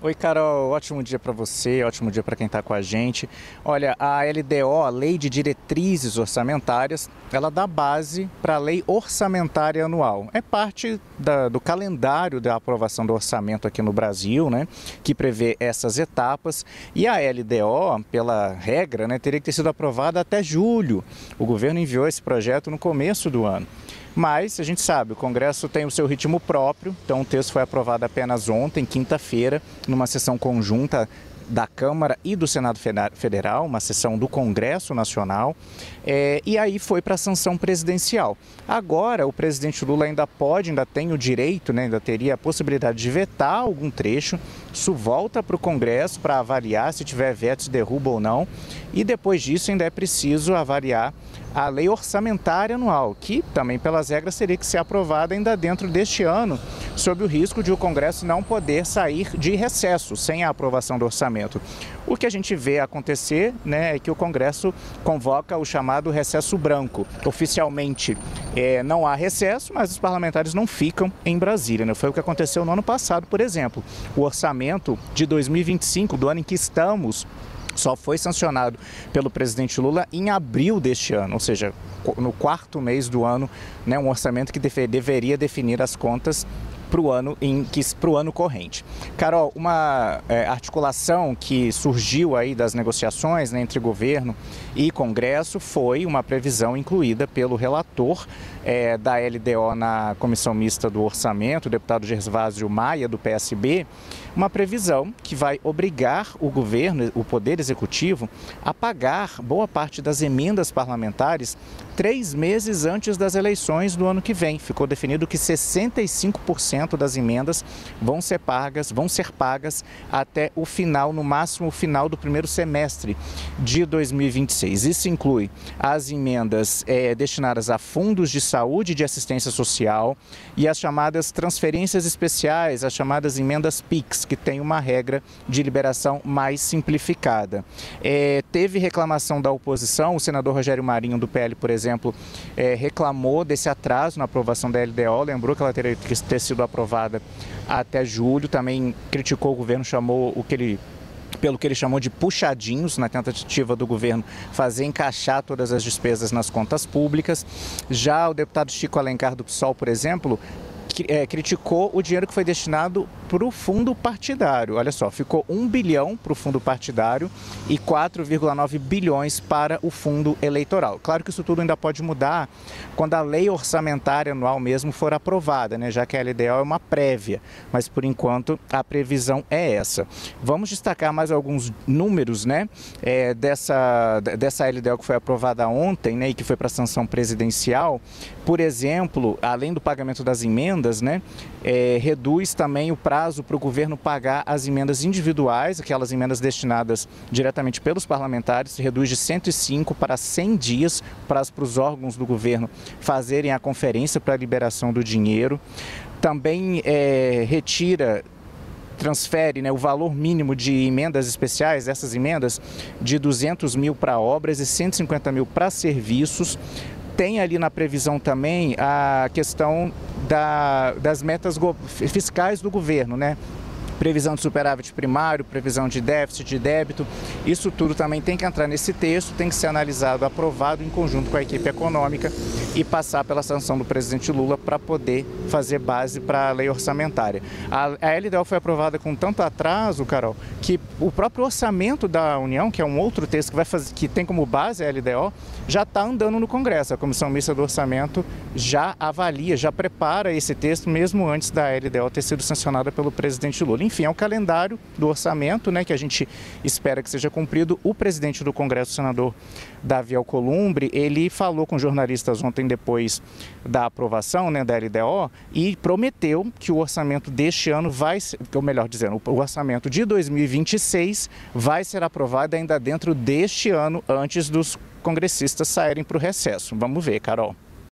Oi, Carol, ótimo dia para você, ótimo dia para quem está com a gente. Olha, a LDO, a Lei de Diretrizes Orçamentárias, ela dá base para a Lei Orçamentária Anual. É parte do calendário da aprovação do orçamento aqui no Brasil, né, que prevê essas etapas. E a LDO, pela regra, né, teria que ter sido aprovada até julho. O governo enviou esse projeto no começo do ano. Mas a gente sabe, o Congresso tem o seu ritmo próprio, então o texto foi aprovado apenas ontem, quinta-feira, numa sessão conjunta da Câmara e do Senado Federal, uma sessão do Congresso Nacional, e aí foi para a sanção presidencial. Agora, o presidente Lula ainda tem o direito, né, ainda teria a possibilidade de vetar algum trecho, isso volta para o Congresso para avaliar se tiver veto, se derruba ou não, e depois disso ainda é preciso avaliar a lei orçamentária anual, que também pelas regras teria que ser aprovada ainda dentro deste ano, sob o risco de o Congresso não poder sair de recesso sem a aprovação do orçamento. O que a gente vê acontecer, né, é que o Congresso convoca o chamado recesso branco. Oficialmente não há recesso, mas os parlamentares não ficam em Brasília, né? Foi o que aconteceu no ano passado, por exemplo. O orçamento de 2025, do ano em que estamos, só foi sancionado pelo presidente Lula em abril deste ano, ou seja, no quarto mês do ano, né, um orçamento que deveria definir as contas para o ano corrente. Carol, uma articulação que surgiu aí das negociações, né, entre governo e Congresso foi uma previsão incluída pelo relator da LDO na Comissão Mista do Orçamento, o deputado Gervásio Maia, do PSB, uma previsão que vai obrigar o governo, o Poder Executivo, a pagar boa parte das emendas parlamentares 3 meses antes das eleições do ano que vem. Ficou definido que 65% das emendas vão ser pagas até o final, no máximo o final do primeiro semestre de 2026. Isso inclui as emendas destinadas a fundos de saúde e de assistência social e as chamadas transferências especiais, as chamadas emendas PIX, que tem uma regra de liberação mais simplificada. Teve reclamação da oposição, o senador Rogério Marinho, do PL, por exemplo, reclamou desse atraso na aprovação da LDO, lembrou que ela teria que ter sido aprovada até julho, também criticou o governo, pelo que ele chamou de puxadinhos, na tentativa do governo fazer encaixar todas as despesas nas contas públicas. Já o deputado Chico Alencar, do PSOL, por exemplo, criticou o dinheiro que foi destinado para o fundo partidário. Olha só, ficou 1 bilhão para o fundo partidário e 4,9 bilhões para o fundo eleitoral. Claro que isso tudo ainda pode mudar quando a lei orçamentária anual mesmo for aprovada, né? Já que a LDO é uma prévia, mas por enquanto a previsão é essa. Vamos destacar mais alguns números, né, dessa LDO que foi aprovada ontem, né, e que foi para sanção presidencial. Por exemplo, além do pagamento das emendas, né, reduz também o prazo para o governo pagar as emendas individuais, aquelas emendas destinadas diretamente pelos parlamentares, reduz de 105 para 100 dias, prazo para os órgãos do governo fazerem a conferência para a liberação do dinheiro. Também transfere, né, o valor mínimo de emendas especiais, essas emendas, de 200 mil para obras e 150 mil para serviços. Tem ali na previsão também a questão das metas fiscais do governo, né? Previsão de superávit primário, previsão de déficit, de débito, isso tudo também tem que entrar nesse texto, tem que ser analisado, aprovado em conjunto com a equipe econômica e passar pela sanção do presidente Lula para poder fazer base para a lei orçamentária. A LDO foi aprovada com tanto atraso, Carol, que o próprio orçamento da União, que é um outro texto que tem como base a LDO, já está andando no Congresso. A Comissão Mista do Orçamento já avalia, já prepara esse texto mesmo antes da LDO ter sido sancionada pelo presidente Lula. Enfim, é o calendário do orçamento, né, que a gente espera que seja cumprido. O presidente do Congresso, o senador Davi Alcolumbre, ele falou com jornalistas ontem depois da aprovação, né, da LDO, e prometeu que o orçamento deste ano ou melhor dizendo, o orçamento de 2026 vai ser aprovado ainda dentro deste ano, antes dos congressistas saírem para o recesso. Vamos ver, Carol.